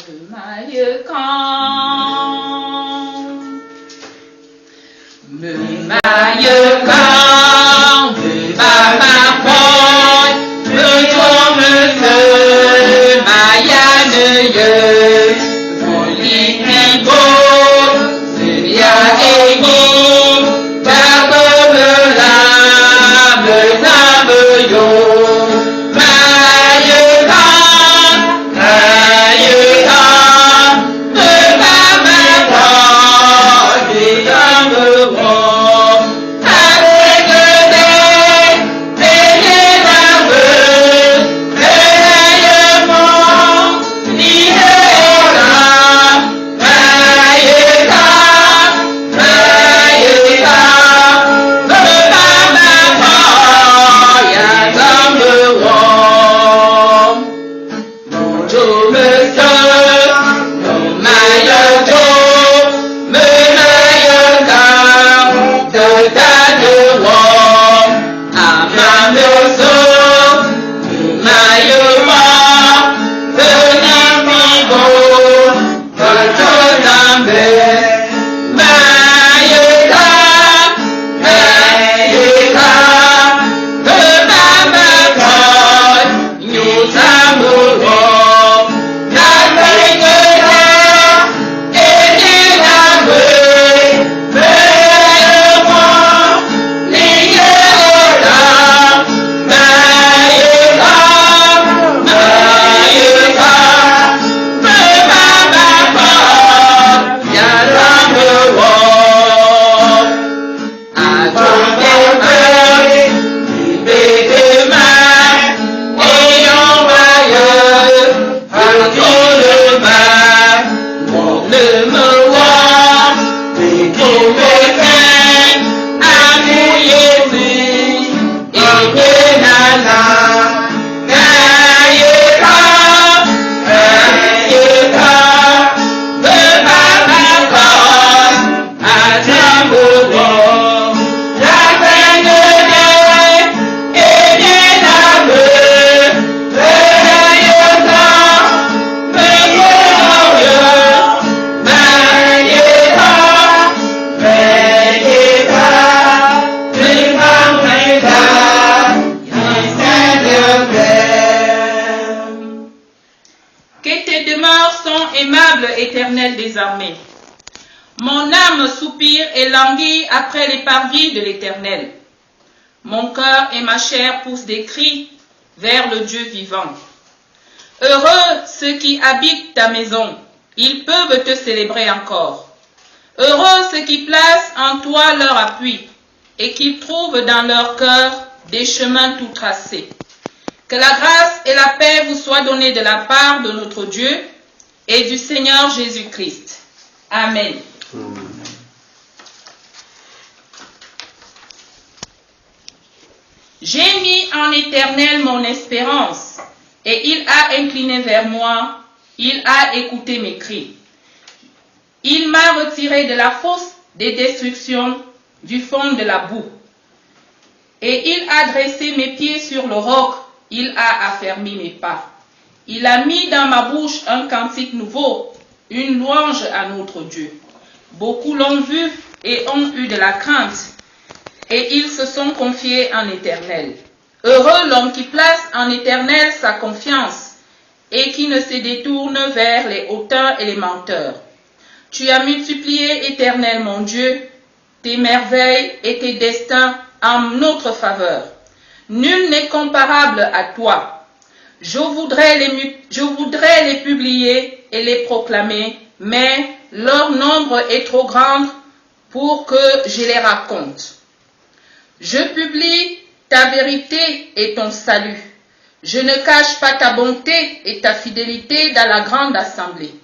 Merveilleux camp, merveilleux camp, ma porte, me tombe Mayanneux, mon lit beau, Julia et Guy, Jacob l'âme, yo. Éternel des armées. Mon âme soupire et languit après les parvis de l'Éternel. Mon cœur et ma chair poussent des cris vers le Dieu vivant. Heureux ceux qui habitent ta maison, ils peuvent te célébrer encore. Heureux ceux qui placent en toi leur appui et qui trouvent dans leur cœur des chemins tout tracés. Que la grâce et la paix vous soient données de la part de notre Dieu et du Seigneur Jésus-Christ. Amen. J'ai mis en l'Éternel mon espérance, et il a incliné vers moi, il a écouté mes cris. Il m'a retiré de la fosse des destructions, du fond de la boue. Et il a dressé mes pieds sur le roc, il a affermi mes pas. Il a mis dans ma bouche un cantique nouveau, une louange à notre Dieu. Beaucoup l'ont vu et ont eu de la crainte, et ils se sont confiés en l'Éternel. Heureux l'homme qui place en l'Éternel sa confiance, et qui ne se détourne vers les hautains et les menteurs. Tu as multiplié, Éternel mon Dieu, tes merveilles et tes destins en notre faveur. Nul n'est comparable à toi. Je voudrais les publier et les proclamer, mais leur nombre est trop grand pour que je les raconte. Je publie ta vérité et ton salut. Je ne cache pas ta bonté et ta fidélité dans la grande assemblée.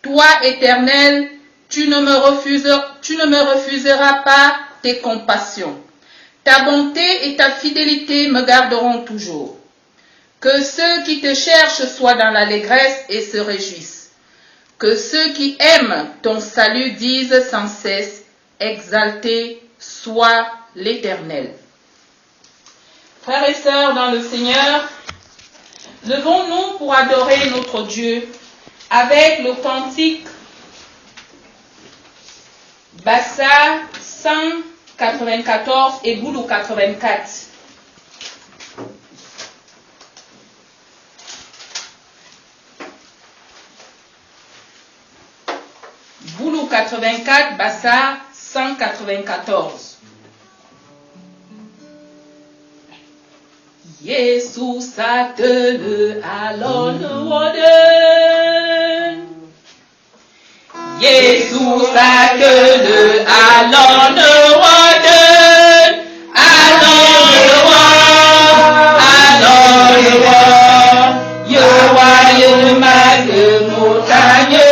Toi, Éternel, tu ne me refuseras pas tes compassions. Ta bonté et ta fidélité me garderont toujours. Que ceux qui te cherchent soient dans l'allégresse et se réjouissent. Que ceux qui aiment ton salut disent sans cesse, exalté soit l'Éternel. Frères et sœurs dans le Seigneur, levons-nous pour adorer notre Dieu avec le cantique Bassa 194 et Boulou 84. Boulou 84, Bassa 194. Jesus satele alone woden. Jesus satele alone woden. Alone woden. Yehowa mague montagne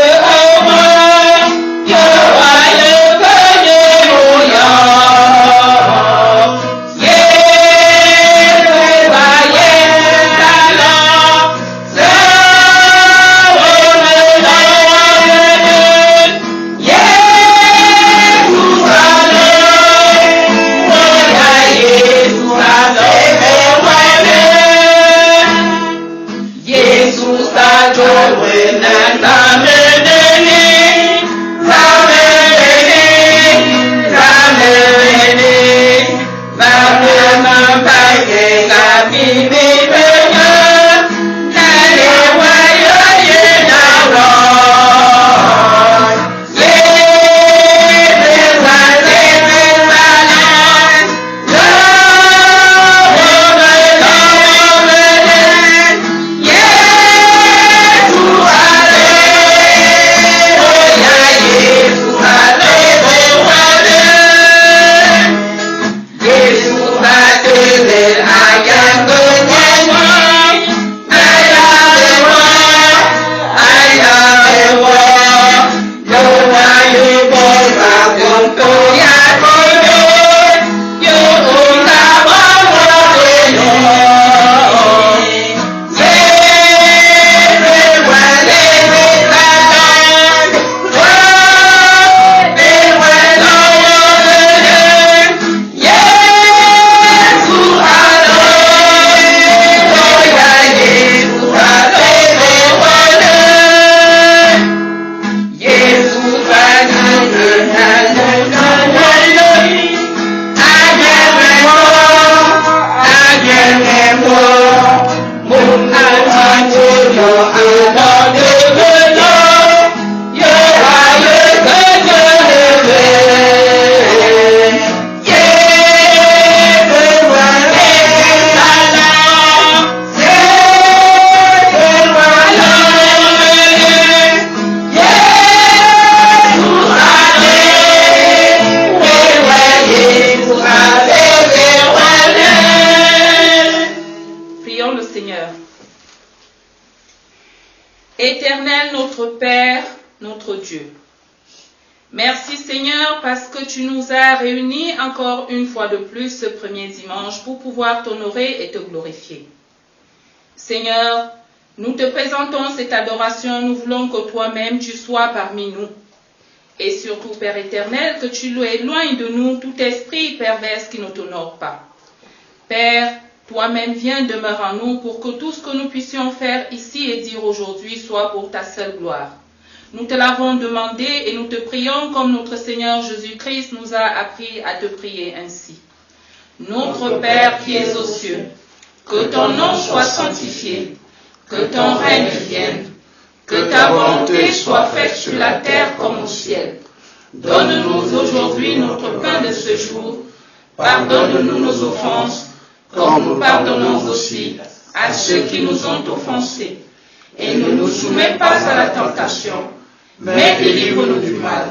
Éternel notre Père, notre Dieu, merci Seigneur parce que tu nous as réunis encore une fois de plus ce premier dimanche pour pouvoir t'honorer et te glorifier. Seigneur, nous te présentons cette adoration, nous voulons que toi-même tu sois parmi nous. Et surtout, Père éternel, que tu éloignes de nous tout esprit pervers qui ne t'honore pas. Père, toi-même viens demeurer en nous pour que tout ce que nous puissions faire ici et dire aujourd'hui soit pour ta seule gloire. Nous te l'avons demandé et nous te prions comme notre Seigneur Jésus-Christ nous a appris à te prier ainsi. Notre Père qui es aux cieux, que ton nom soit sanctifié, que ton règne vienne, que ta volonté soit faite sur la terre comme au ciel. Donne-nous aujourd'hui notre pain de ce jour. Pardonne-nous nos offenses, comme nous pardonnons aussi à ceux qui nous ont offensés. Et ne nous soumets pas à la tentation, mais délivre-nous du mal.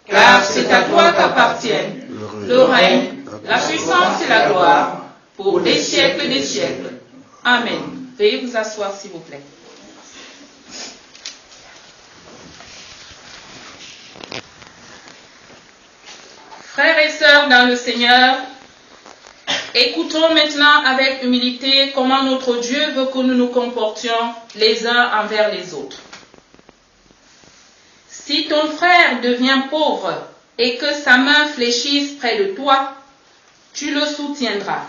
Car c'est à toi qu'appartiennent le règne, la puissance et la gloire, pour des siècles et des siècles. Amen. Veuillez vous asseoir s'il vous plaît. Frères et sœurs dans le Seigneur, écoutons maintenant avec humilité comment notre Dieu veut que nous nous comportions les uns envers les autres. Si ton frère devient pauvre et que sa main fléchisse près de toi, tu le soutiendras.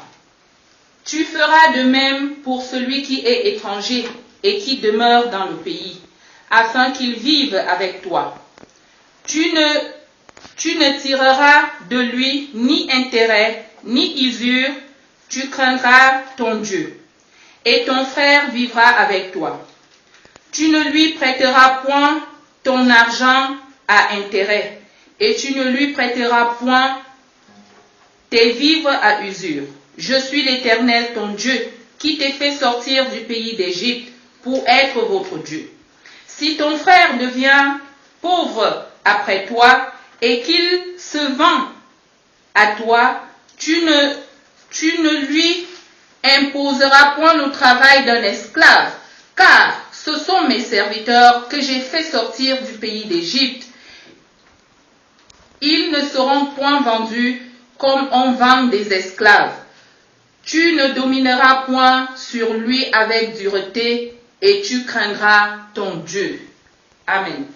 Tu feras de même pour celui qui est étranger et qui demeure dans le pays, afin qu'ils vivent avec toi. Tu ne tireras de lui ni intérêt, ni usure, tu craindras ton Dieu, et ton frère vivra avec toi. Tu ne lui prêteras point ton argent à intérêt, et tu ne lui prêteras point tes vivres à usure. Je suis l'Éternel ton Dieu, qui t'ai fait sortir du pays d'Égypte pour être votre Dieu. Si ton frère devient pauvre après toi, et qu'il se vend à toi, tu ne lui imposeras point le travail d'un esclave, car ce sont mes serviteurs que j'ai fait sortir du pays d'Égypte. Ils ne seront point vendus comme on vend des esclaves. Tu ne domineras point sur lui avec dureté, et tu craindras ton Dieu. Amen.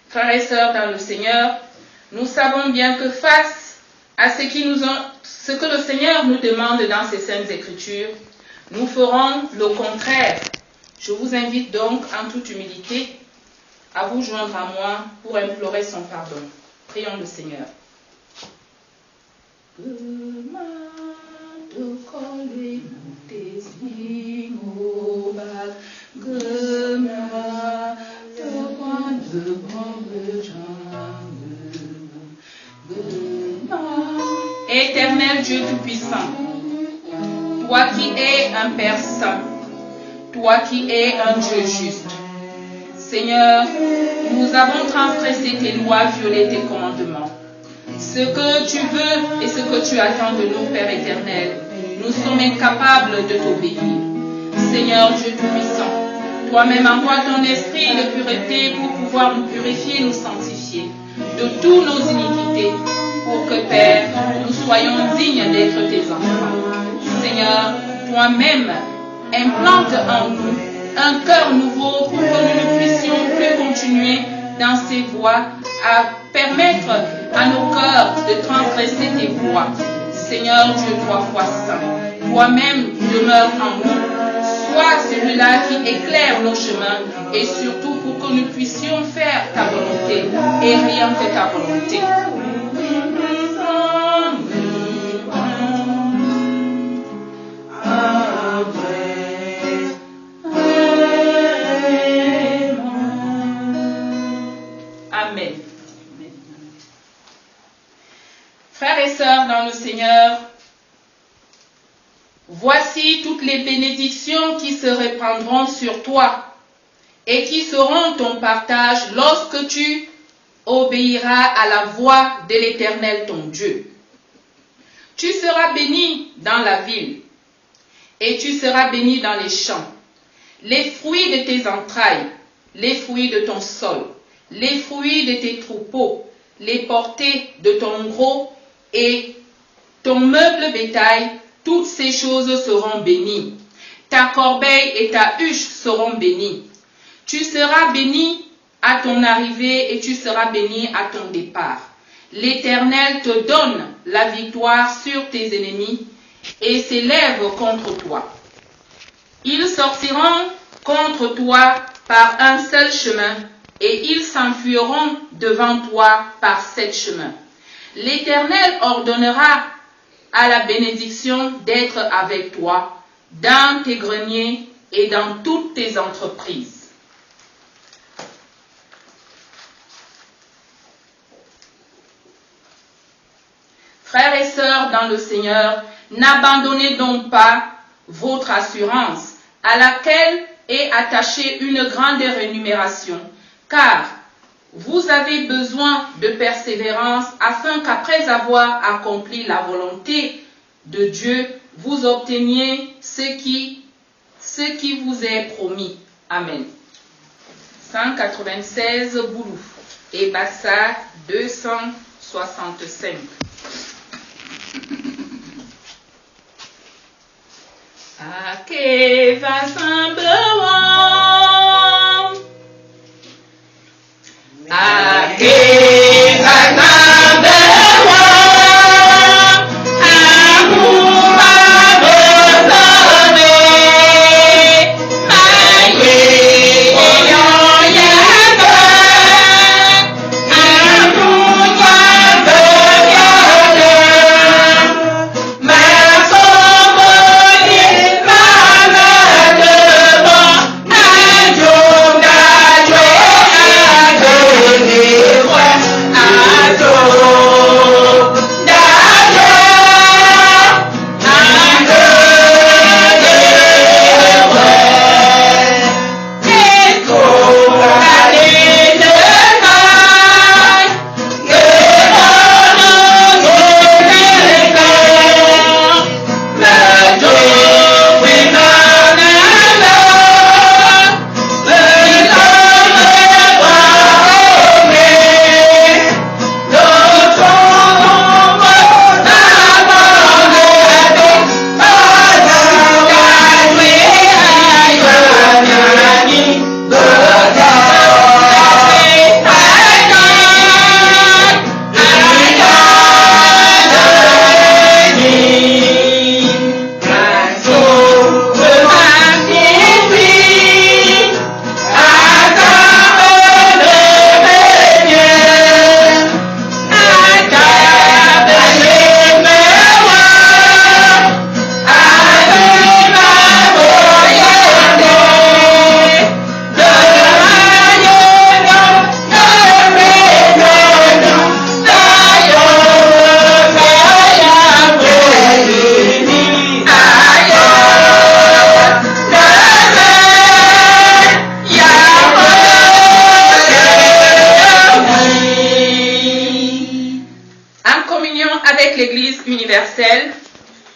Frères et sœurs dans le Seigneur, nous savons bien que face à ce que le Seigneur nous demande dans ses saintes Écritures, nous ferons le contraire. Je vous invite donc en toute humilité à vous joindre à moi pour implorer son pardon. Prions le Seigneur. Éternel Dieu Tout-Puissant, toi qui es un Père saint, toi qui es un Dieu juste, Seigneur, nous avons transgressé tes lois, violé tes commandements. Ce que tu veux et ce que tu attends de nous, Père éternel, nous sommes incapables de t'obéir. Seigneur Dieu Tout-Puissant, toi-même envoie ton esprit de pureté pour pouvoir nous purifier et nous sanctifier de toutes nos iniquités, pour que, Père, nous soyons dignes d'être tes enfants. Seigneur, toi-même, implante en nous un cœur nouveau pour que nous ne puissions plus continuer dans ces voies, à permettre à nos cœurs de transgresser tes voies. Seigneur Dieu, trois fois saint, toi-même demeure en nous. Sois celui-là qui éclaire nos chemins et surtout pour que nous puissions faire ta volonté et rien que ta volonté. Amen. Frères et sœurs dans le Seigneur, voici toutes les bénédictions qui se répandront sur toi et qui seront ton partage lorsque tu obéiras à la voix de l'Éternel ton Dieu. Tu seras béni dans la ville et tu seras béni dans les champs. Les fruits de tes entrailles, les fruits de ton sol, les fruits de tes troupeaux, les portées de ton gros et ton meuble bétail, toutes ces choses seront bénies. Ta corbeille et ta huche seront bénies. Tu seras béni à ton arrivée et tu seras béni à ton départ. L'Éternel te donne la victoire sur tes ennemis et s'élève contre toi. Ils sortiront contre toi par un seul chemin et ils s'enfuiront devant toi par 7 chemins. L'Éternel ordonnera à la bénédiction d'être avec toi dans tes greniers et dans toutes tes entreprises. Frères et sœurs dans le Seigneur, n'abandonnez donc pas votre assurance à laquelle est attachée une grande rémunération, car vous avez besoin de persévérance afin qu'après avoir accompli la volonté de Dieu, vous obteniez ce qui vous est promis. Amen. 196 Boulou et Bassa 265. Que va simplement Amen.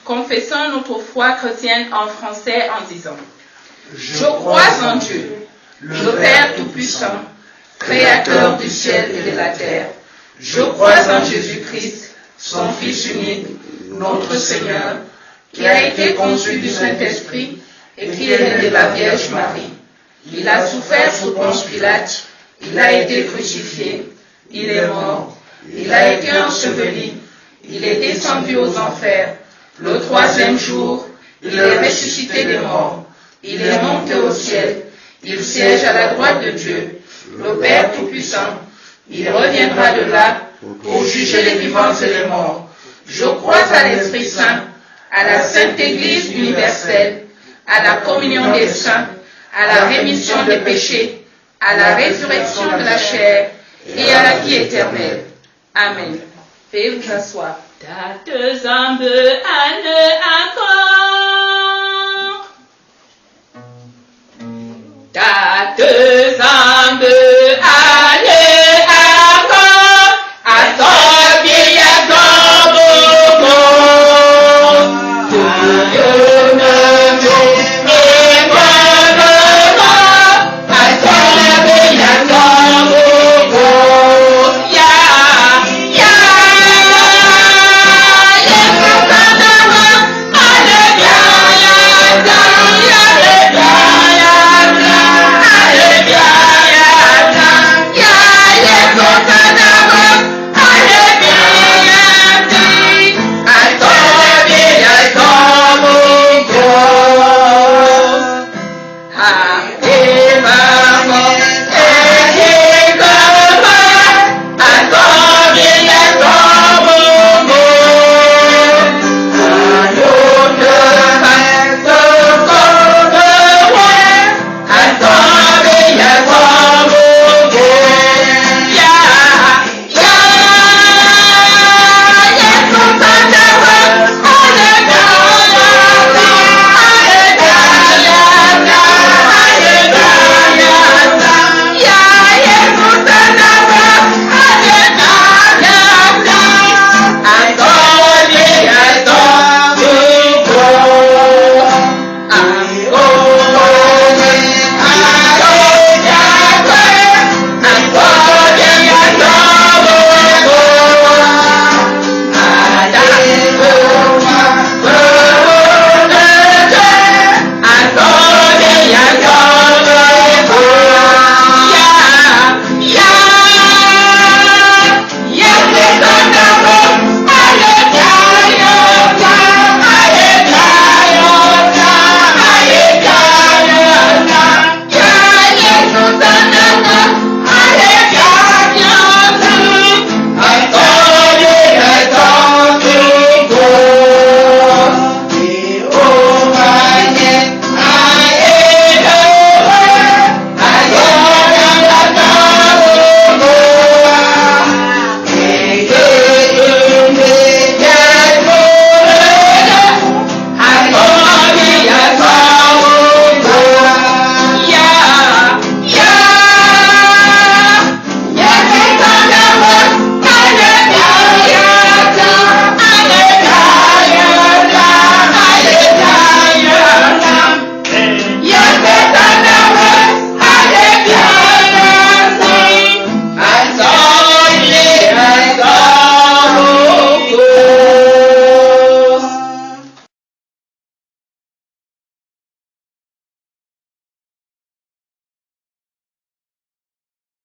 Confessons notre foi chrétienne en français en disant: Je crois en Dieu, le Père Tout-Puissant, Créateur du ciel et de la terre. Je crois en Jésus-Christ, son Fils unique, notre Seigneur, qui a été conçu du Saint-Esprit et qui est né de la Vierge Marie. Il a souffert sous Ponce Pilate, il a été crucifié, il est mort, il a été enseveli, il est descendu aux enfers. Le troisième jour, il est ressuscité des morts, il est monté au ciel, il siège à la droite de Dieu, le Père Tout-Puissant. Il reviendra de là pour juger les vivants et les morts. Je crois à l'Esprit Saint, à la Sainte Église universelle, à la communion des saints, à la rémission des péchés, à la résurrection de la chair et à la vie éternelle. Amen. Veuillez vous asseoir. Dates âmes, âne,